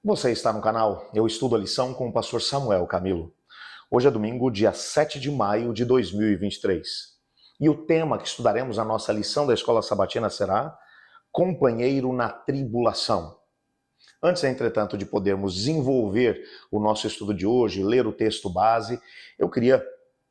Você está no canal Eu Estudo a Lição com o pastor Samuel Camilo. Hoje é domingo, dia 7 de maio de 2023. E o tema que estudaremos na nossa lição da Escola Sabatina será Companheiro na Tribulação. Antes, entretanto, de podermos desenvolver o nosso estudo de hoje, ler o texto base, eu queria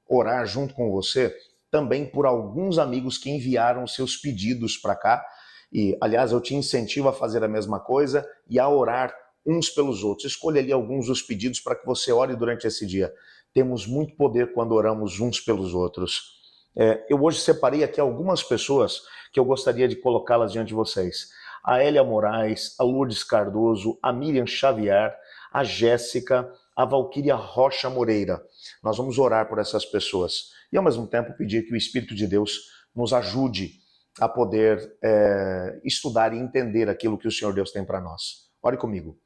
orar junto com você também por alguns amigos que enviaram seus pedidos para cá. E, aliás, eu te incentivo a fazer a mesma coisa e a orar uns pelos outros. Escolha ali alguns dos pedidos para que você ore durante esse dia. Temos muito poder quando oramos uns pelos outros. Eu hoje separei aqui algumas pessoas que eu gostaria de colocá-las diante de vocês. A Hélia Moraes, a Lourdes Cardoso, a Miriam Xavier, a Jéssica, a Valquíria Rocha Moreira. Nós vamos orar por essas pessoas e ao mesmo tempo pedir que o Espírito de Deus nos ajude a poder estudar e entender aquilo que o Senhor Deus tem para nós. Ore comigo.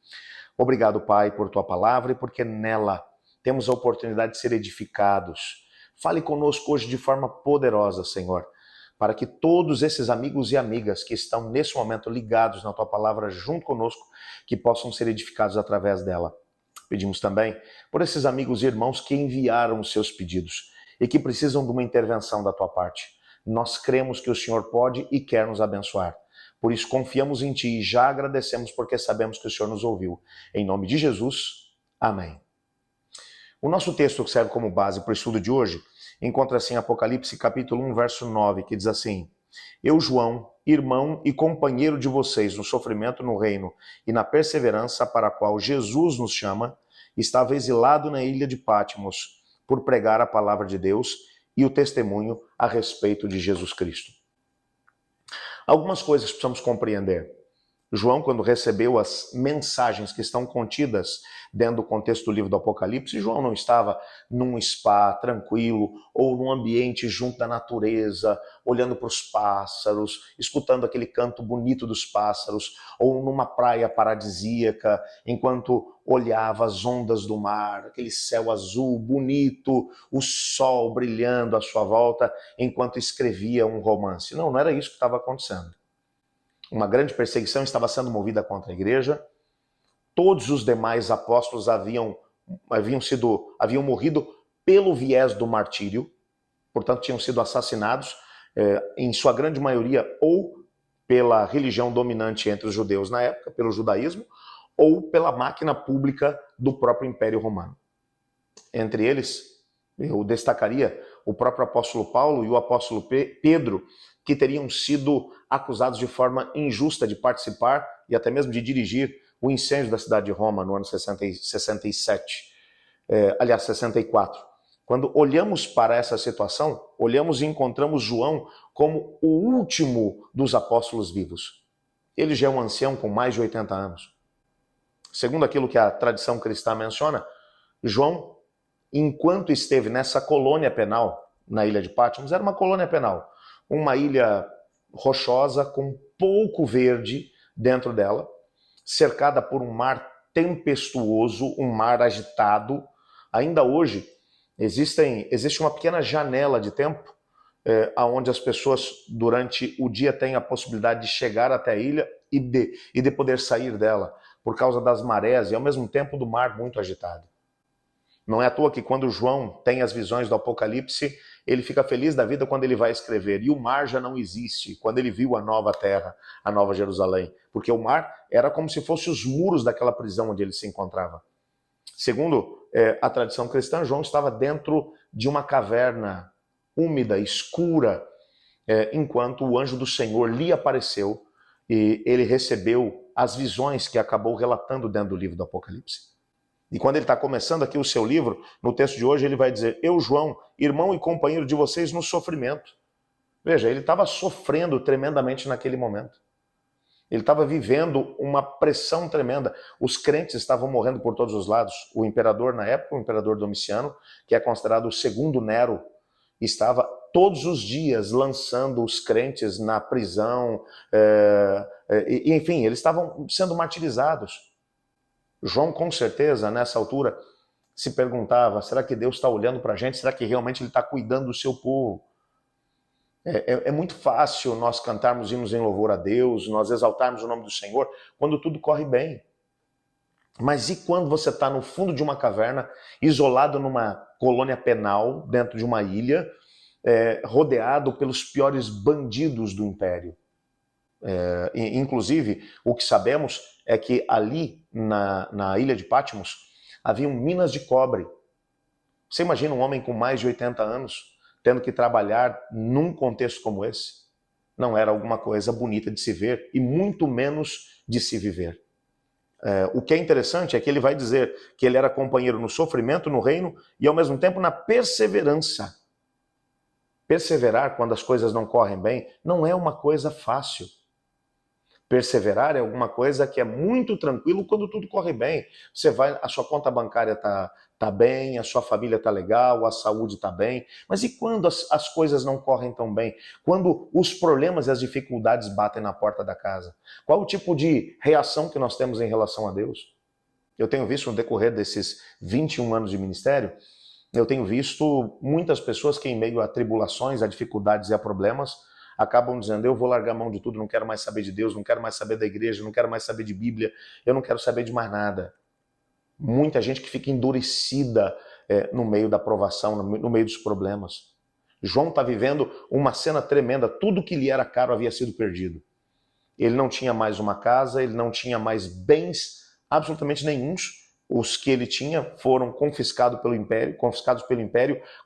Obrigado, Pai, por tua palavra e porque nela temos a oportunidade de ser edificados. Fale conosco hoje de forma poderosa, Senhor, para que todos esses amigos e amigas que estão nesse momento ligados na tua palavra junto conosco, que possam ser edificados através dela. Pedimos também por esses amigos e irmãos que enviaram os seus pedidos e que precisam de uma intervenção da tua parte. Nós cremos que o Senhor pode e quer nos abençoar. Por isso confiamos em Ti e já agradecemos porque sabemos que o Senhor nos ouviu. Em nome de Jesus, amém. O nosso texto que serve como base para o estudo de hoje encontra-se em Apocalipse capítulo 1, verso 9, que diz assim: Eu, João, irmão e companheiro de vocês no sofrimento no reino e na perseverança para a qual Jesus nos chama, estava exilado na ilha de Patmos por pregar a palavra de Deus e o testemunho a respeito de Jesus Cristo. Algumas coisas precisamos compreender. João, quando recebeu as mensagens que estão contidas dentro do contexto do livro do Apocalipse, João não estava num spa tranquilo ou num ambiente junto da natureza, olhando para os pássaros, escutando aquele canto bonito dos pássaros, ou numa praia paradisíaca, enquanto olhava as ondas do mar, aquele céu azul bonito, o sol brilhando à sua volta, enquanto escrevia um romance. Não, não era isso que estava acontecendo. Uma grande perseguição estava sendo movida contra a igreja. Todos os demais apóstolos haviam morrido pelo viés do martírio, portanto tinham sido assassinados, em sua grande maioria, ou pela religião dominante entre os judeus na época, pelo judaísmo, ou pela máquina pública do próprio Império Romano. Entre eles, eu destacaria o próprio apóstolo Paulo e o apóstolo Pedro, que teriam sido acusados de forma injusta de participar e até mesmo de dirigir o incêndio da cidade de Roma no ano 67. 64. Quando olhamos para essa situação, olhamos e encontramos João como o último dos apóstolos vivos. Ele já é um ancião com mais de 80 anos. Segundo aquilo que a tradição cristã menciona, João, enquanto esteve nessa colônia penal, na ilha de Patmos, era uma colônia penal, uma ilha rochosa com pouco verde dentro dela, cercada por um mar tempestuoso, um mar agitado. Ainda hoje existe uma pequena janela de tempo onde as pessoas durante o dia têm a possibilidade de chegar até a ilha e de poder sair dela, por causa das marés e ao mesmo tempo do mar muito agitado. Não é à toa que quando João tem as visões do Apocalipse, ele fica feliz da vida quando ele vai escrever. E o mar já não existe, quando ele viu a nova terra, a nova Jerusalém. Porque o mar era como se fossem os muros daquela prisão onde ele se encontrava. Segundo a tradição cristã, João estava dentro de uma caverna úmida, escura, enquanto o anjo do Senhor lhe apareceu e ele recebeu as visões que acabou relatando dentro do livro do Apocalipse. E quando ele está começando aqui o seu livro, no texto de hoje ele vai dizer: Eu, João, irmão e companheiro de vocês no sofrimento. Veja, ele estava sofrendo tremendamente naquele momento. Ele estava vivendo uma pressão tremenda. Os crentes estavam morrendo por todos os lados. O imperador na época, o imperador Domiciano, que é considerado o segundo Nero, estava todos os dias lançando os crentes na prisão. Enfim, eles estavam sendo martirizados. João, com certeza, nessa altura, se perguntava: será que Deus está olhando para a gente? Será que realmente Ele está cuidando do seu povo? É muito fácil nós cantarmos hinos em louvor a Deus, nós exaltarmos o nome do Senhor, quando tudo corre bem. Mas e quando você está no fundo de uma caverna, isolado numa colônia penal, dentro de uma ilha, rodeado pelos piores bandidos do império? Inclusive, o que sabemos é que ali na ilha de Patmos haviam minas de cobre. Você imagina um homem com mais de 80 anos tendo que trabalhar num contexto como esse? Não era alguma coisa bonita de se ver e muito menos de se viver. O que é interessante é que ele vai dizer que ele era companheiro no sofrimento, no reino e ao mesmo tempo na perseverança. Perseverar quando as coisas não correm bem não é uma coisa fácil. Perseverar é alguma coisa que é muito tranquilo quando tudo corre bem. Você vai, a sua conta bancária tá bem, a sua família tá legal, a saúde tá bem. Mas e quando as coisas não correm tão bem? Quando os problemas e as dificuldades batem na porta da casa? Qual o tipo de reação que nós temos em relação a Deus? Eu tenho visto no decorrer desses 21 anos de ministério, eu tenho visto muitas pessoas que em meio a tribulações, a dificuldades e a problemas, acabam dizendo, eu vou largar a mão de tudo, não quero mais saber de Deus, não quero mais saber da igreja, não quero mais saber de Bíblia, eu não quero saber de mais nada. Muita gente que fica endurecida no meio da provação, no meio dos problemas. João está vivendo uma cena tremenda, tudo que lhe era caro havia sido perdido. Ele não tinha mais uma casa, ele não tinha mais bens, absolutamente nenhuns. Os que ele tinha foram confiscados pelo império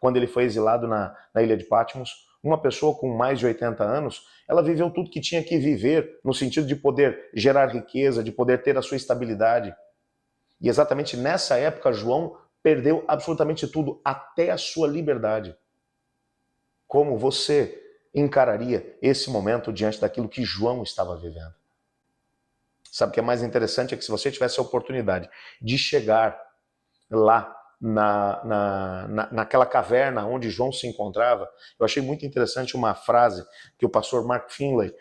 quando ele foi exilado na ilha de Patmos. Uma pessoa com mais de 80 anos, ela viveu tudo que tinha que viver, no sentido de poder gerar riqueza, de poder ter a sua estabilidade. E exatamente nessa época, João perdeu absolutamente tudo, até a sua liberdade. Como você encararia esse momento diante daquilo que João estava vivendo? Sabe o que é mais interessante? É que se você tivesse a oportunidade de chegar lá naquela caverna onde João se encontrava, eu achei muito interessante uma frase que o pastor Mark Finley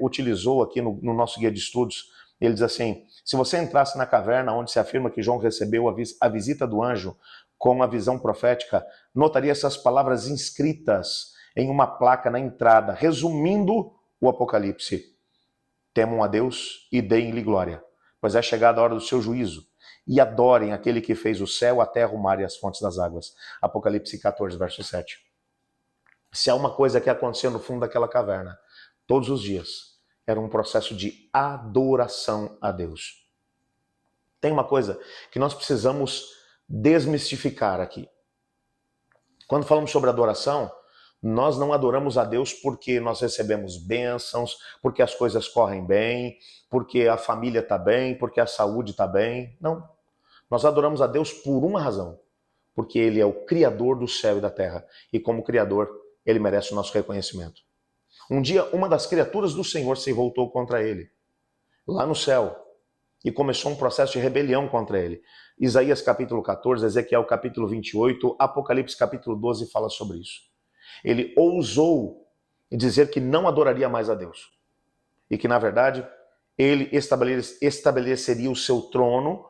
utilizou aqui no nosso guia de estudos. Ele diz assim, se você entrasse na caverna onde se afirma que João recebeu a visita do anjo com a visão profética, notaria essas palavras inscritas em uma placa na entrada, resumindo o Apocalipse. Temam a Deus e deem-lhe glória, pois é chegada a hora do seu juízo. E adorem aquele que fez o céu, a terra, o mar e as fontes das águas. Apocalipse 14, verso 7. Se há uma coisa que aconteceu no fundo daquela caverna, todos os dias, era um processo de adoração a Deus. Tem uma coisa que nós precisamos desmistificar aqui. Quando falamos sobre adoração, nós não adoramos a Deus porque nós recebemos bênçãos, porque as coisas correm bem, porque a família está bem, porque a saúde está bem. Não. Nós adoramos a Deus por uma razão. Porque Ele é o Criador do céu e da terra. E como Criador, Ele merece o nosso reconhecimento. Um dia, uma das criaturas do Senhor se voltou contra Ele, lá no céu, e começou um processo de rebelião contra Ele. Isaías capítulo 14, Ezequiel capítulo 28, Apocalipse capítulo 12 fala sobre isso. Ele ousou dizer que não adoraria mais a Deus. E que, na verdade, ele estabeleceria o seu trono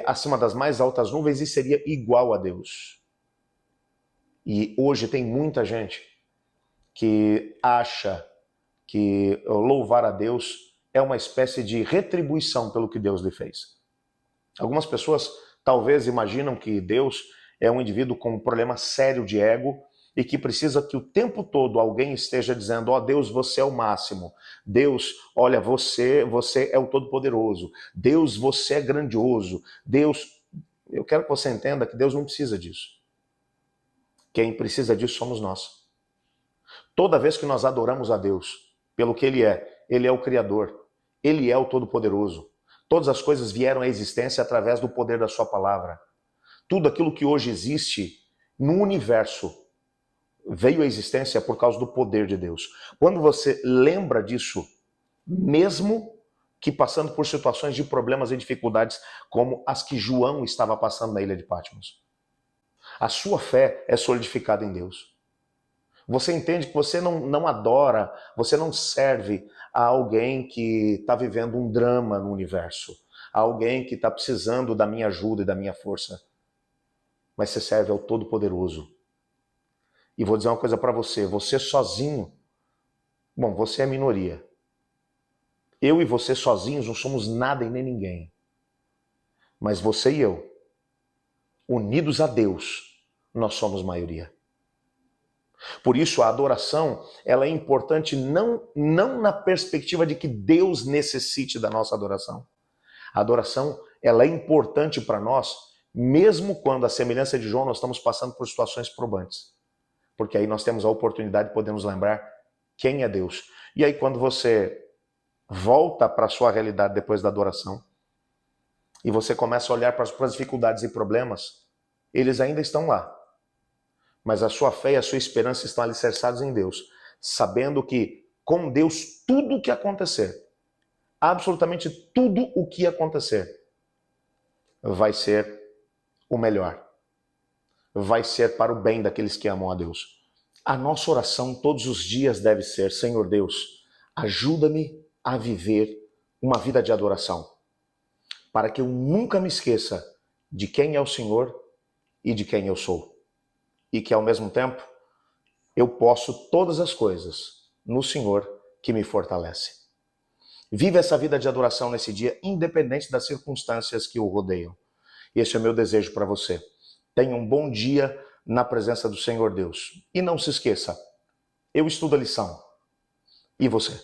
acima das mais altas nuvens e seria igual a Deus. E hoje tem muita gente que acha que louvar a Deus é uma espécie de retribuição pelo que Deus lhe fez. Algumas pessoas talvez imaginam que Deus é um indivíduo com um problema sério de ego e que precisa que o tempo todo alguém esteja dizendo, ó Deus, você é o máximo. Deus, olha, você é o Todo-Poderoso. Deus, você é grandioso. Deus, eu quero que você entenda que Deus não precisa disso. Quem precisa disso somos nós. Toda vez que nós adoramos a Deus pelo que Ele é o Criador, Ele é o Todo-Poderoso. Todas as coisas vieram à existência através do poder da sua palavra. Tudo aquilo que hoje existe no universo veio à existência por causa do poder de Deus. Quando você lembra disso, mesmo que passando por situações de problemas e dificuldades como as que João estava passando na ilha de Patmos, a sua fé é solidificada em Deus. Você entende que você não adora, você não serve a alguém que está vivendo um drama no universo, a alguém que está precisando da minha ajuda e da minha força, mas você serve ao Todo-Poderoso. E vou dizer uma coisa para você, você sozinho, bom, você é minoria. Eu e você sozinhos não somos nada e nem ninguém. Mas você e eu, unidos a Deus, nós somos maioria. Por isso a adoração, ela é importante não na perspectiva de que Deus necessite da nossa adoração. A adoração, ela é importante para nós, mesmo quando, à semelhança de João, nós estamos passando por situações probantes. Porque aí nós temos a oportunidade de podermos lembrar quem é Deus. E aí quando você volta para a sua realidade depois da adoração, e você começa a olhar para as dificuldades e problemas, eles ainda estão lá. Mas a sua fé e a sua esperança estão alicerçados em Deus, sabendo que com Deus tudo o que acontecer, absolutamente tudo o que acontecer, vai ser o melhor. Vai ser para o bem daqueles que amam a Deus. A nossa oração todos os dias deve ser: Senhor Deus, ajuda-me a viver uma vida de adoração, para que eu nunca me esqueça de quem é o Senhor e de quem eu sou. E que ao mesmo tempo eu posso todas as coisas no Senhor que me fortalece. Viva essa vida de adoração nesse dia, independente das circunstâncias que o rodeiam. Esse é o meu desejo para você. Tenha um bom dia na presença do Senhor Deus. E não se esqueça, eu estudo a lição. E você?